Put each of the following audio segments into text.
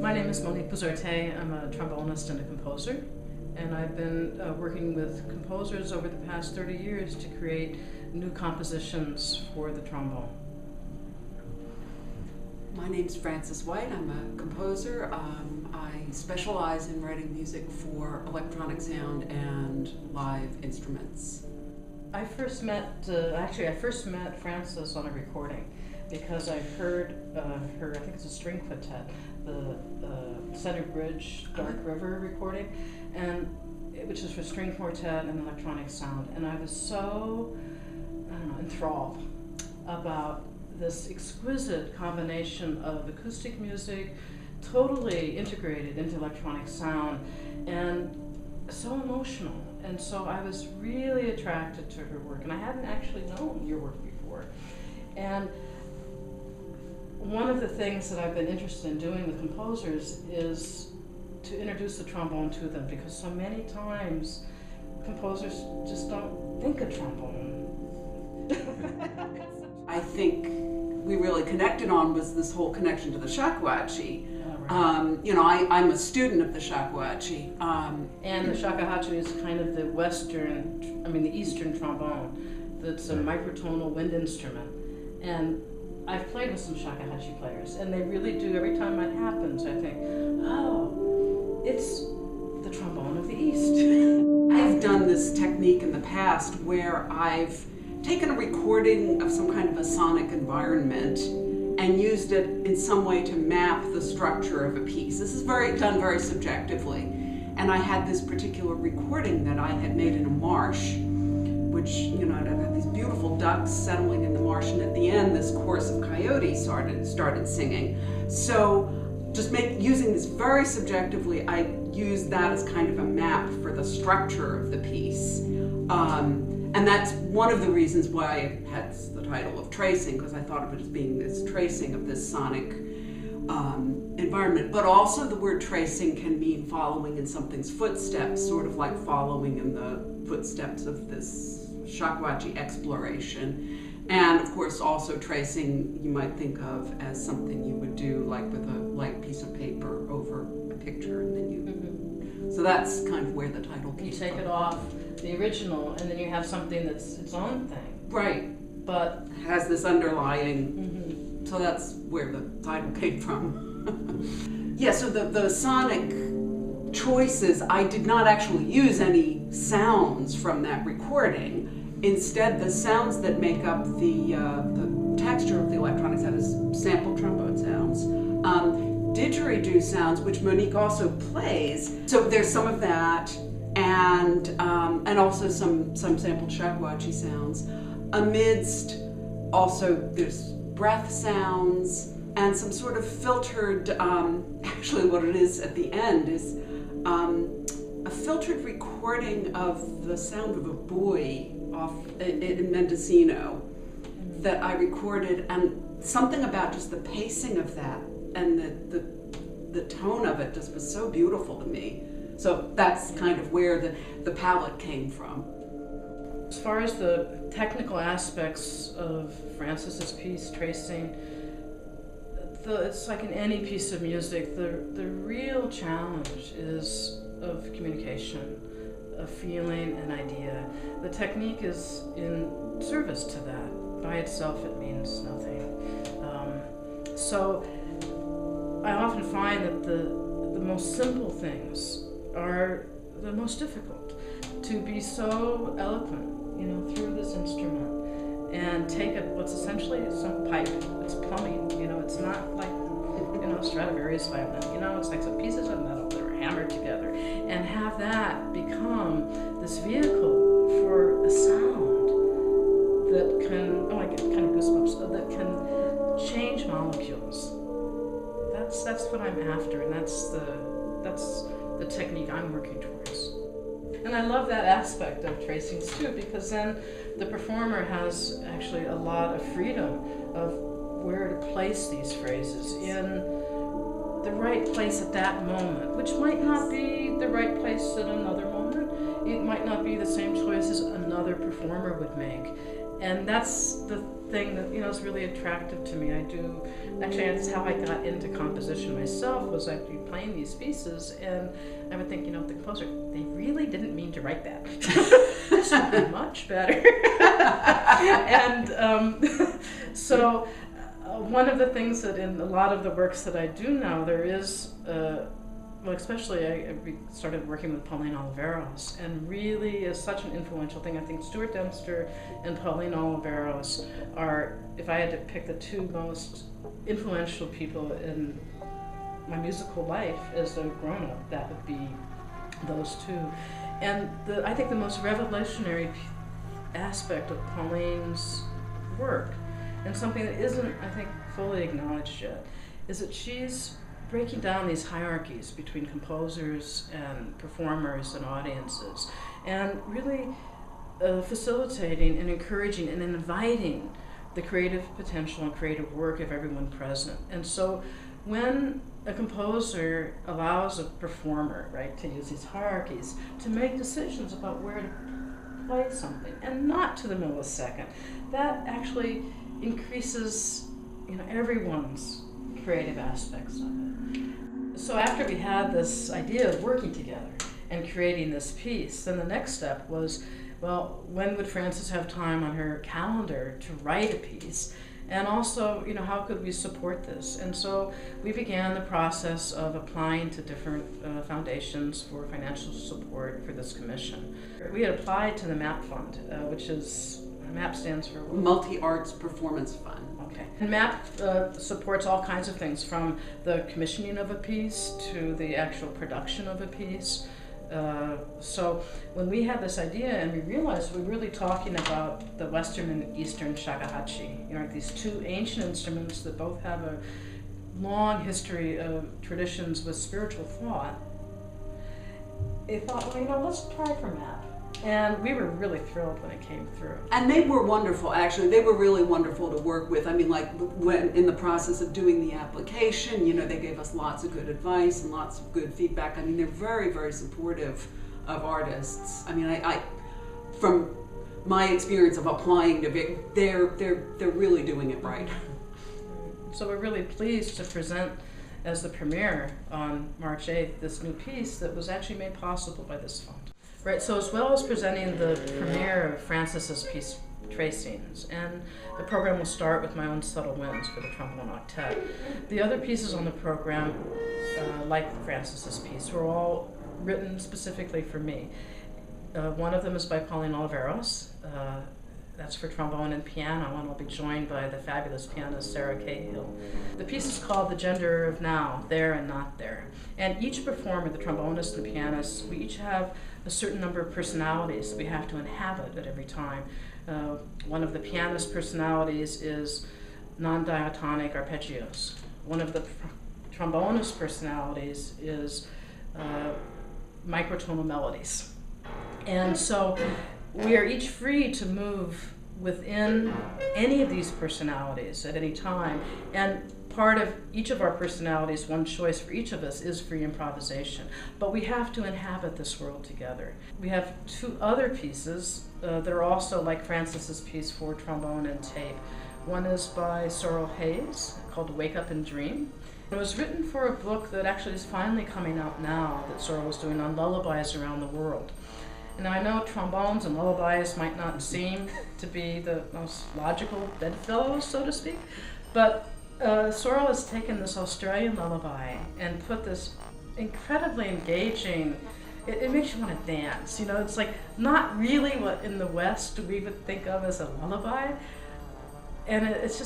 My name is Monique Buzzarté. I'm a trombonist and a composer, and I've been working with composers over the past 30 years to create new compositions for the trombone. My name's Frances White. I'm a composer. I specialize in writing music for electronic sound and live instruments. I first met Frances on a recording because I heard her, I think it's a string quartet, the Center Bridge Dark River recording, and which is for string quartet and electronic sound, and I was so, enthralled about this exquisite combination of acoustic music, totally integrated into electronic sound, and so emotional. And so I was really attracted to her work, and I hadn't actually known your work before. And one of the things that I've been interested in doing with composers is to introduce the trombone to them, because so many times composers just don't think of trombone. I think we really connected on was this whole connection to the shakuhachi. I'm a student of the shakuhachi. And the shakuhachi is kind of the Eastern trombone. That's a microtonal wind instrument. And I've played with some shakuhachi players, and they really do, every time that happens, I think, oh, it's the trombone of the East. I've done this technique in the past where I've taken a recording of some kind of a sonic environment and used it in some way to map the structure of a piece. This is done very subjectively. And I had this particular recording that I had made in a marsh, which, I'd have these beautiful ducks settling in the marsh, and at the end, this chorus of coyotes started singing. So using this very subjectively, I used that as kind of a map for the structure of the piece. And that's one of the reasons why it has the title of tracing, because I thought of it as being this tracing of this sonic environment. But also the word tracing can mean following in something's footsteps, sort of like following in the footsteps of this shakuhachi exploration. And of course also tracing you might think of as something you would do like with a light piece of paper over a picture, and then so that's kind of where the title came from. You take it off the original, and then you have something that's its own thing. Right. But has this underlying, so that's where the title came from. Yeah, so the sonic choices, I did not actually use any sounds from that recording. Instead, the sounds that make up the texture of the electronic sound is sampled trombone sounds. Didgeridoo sounds, which Monique also plays. So there's some of that, and also some sampled shakuhachi sounds. Amidst also there's breath sounds and some sort of filtered. Actually, what it is at the end is a filtered recording of the sound of a buoy off in Mendocino that I recorded, and something about just the pacing of that and the tone of it just was so beautiful to me. So that's kind of where the palette came from. As far as the technical aspects of Frances's piece, tracing, it's like in any piece of music, the real challenge is of communication, of feeling, an idea. The technique is in service to that. By itself, it means nothing. So I often find that the most simple things are the most difficult. To be so eloquent, through this instrument, and take what's essentially some pipe. It's plumbing. It's not like Stradivarius violin. It's like some pieces of metal that are hammered together, and have that become this vehicle for a sound that can. I get kind of goosebumps. That can change molecules. That's what I'm after, and that's the technique I'm working towards. And I love that aspect of tracings too, because then the performer has actually a lot of freedom of where to place these phrases in the right place at that moment, which might not be the right place at another moment. It might not be the same choice as another performer would make. And that's the thing that, is really attractive to me. Actually, that's how I got into composition myself, was actually playing these pieces, and I would think, the composer, they really didn't mean to write that. This would be much better. And so one of the things that in a lot of the works that I do now, there is, especially I started working with Pauline Oliveros, and really is such an influential thing. I think Stuart Dempster and Pauline Oliveros are, if I had to pick the two most influential people in my musical life as a grown-up, that would be those two. And I think the most revolutionary aspect of Pauline's work, and something that isn't, I think, fully acknowledged yet, is that she's breaking down these hierarchies between composers and performers and audiences, and really facilitating and encouraging and inviting the creative potential and creative work of everyone present. And so when a composer allows a performer, right, to use these hierarchies to make decisions about where to play something, and not to the millisecond, that actually increases, everyone's creative aspects of it. So after we had this idea of working together and creating this piece, then the next step was, well, when would Frances have time on her calendar to write a piece? And also, how could we support this? And so we began the process of applying to different foundations for financial support for this commission. We had applied to the MAP Fund, which is, MAP stands for Multi-Arts Performance Fund. Okay. And MAP supports all kinds of things, from the commissioning of a piece to the actual production of a piece. So when we had this idea and we realized we're really talking about the Western and Eastern shakuhachi, these two ancient instruments that both have a long history of traditions with spiritual thought, they thought, well, let's try for MAP. And we were really thrilled when it came through. And they were wonderful, actually. They were really wonderful to work with. I mean, like, when in the process of doing the application, they gave us lots of good advice and lots of good feedback. I mean, they're very, very supportive of artists. I mean, I from my experience of applying to they're really doing it right. So we're really pleased to present as the premiere on March 8th this new piece that was actually made possible by this fund. Right, so as well as presenting the premiere of Frances's piece, Tracings, and the program will start with my own subtle winds for the trombone octet. The other pieces on the program, like Frances's piece, were all written specifically for me. One of them is by Pauline Oliveros. That's for trombone and piano, and I'll be joined by the fabulous pianist Sarah Cahill. The piece is called The Gender of Now, There and Not There. And each performer, the trombonist and the pianist, we each have a certain number of personalities that we have to inhabit at every time. One of the pianist personalities is non-diatonic arpeggios. One of the trombonist personalities is microtonal melodies. And so we are each free to move within any of these personalities at any time. And part of each of our personalities, one choice for each of us, is free improvisation. But we have to inhabit this world together. We have two other pieces that are also like Frances's piece for trombone and tape. One is by Sorrel Hays, called Wake Up and Dream. It was written for a book that actually is finally coming out now, that Sorrel is doing, on lullabies around the world. And I know trombones and lullabies might not seem to be the most logical bedfellows, so to speak, but Sorrel has taken this Australian lullaby and put this incredibly engaging, it makes you want to dance, it's like not really what in the West we would think of as a lullaby, and it's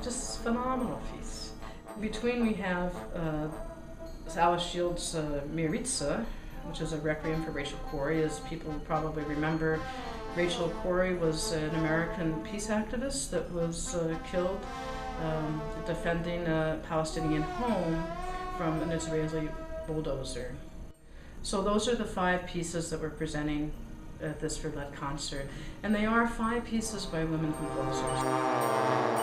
just phenomenal piece. Between we have Alice Shield's Miritza, which is a requiem for Rachel Corrie. As people probably remember, Rachel Corrie was an American peace activist that was killed defending a Palestinian home from an Israeli bulldozer. So those are the 5 pieces that we're presenting at this Roulette concert, and they are 5 pieces by women composers.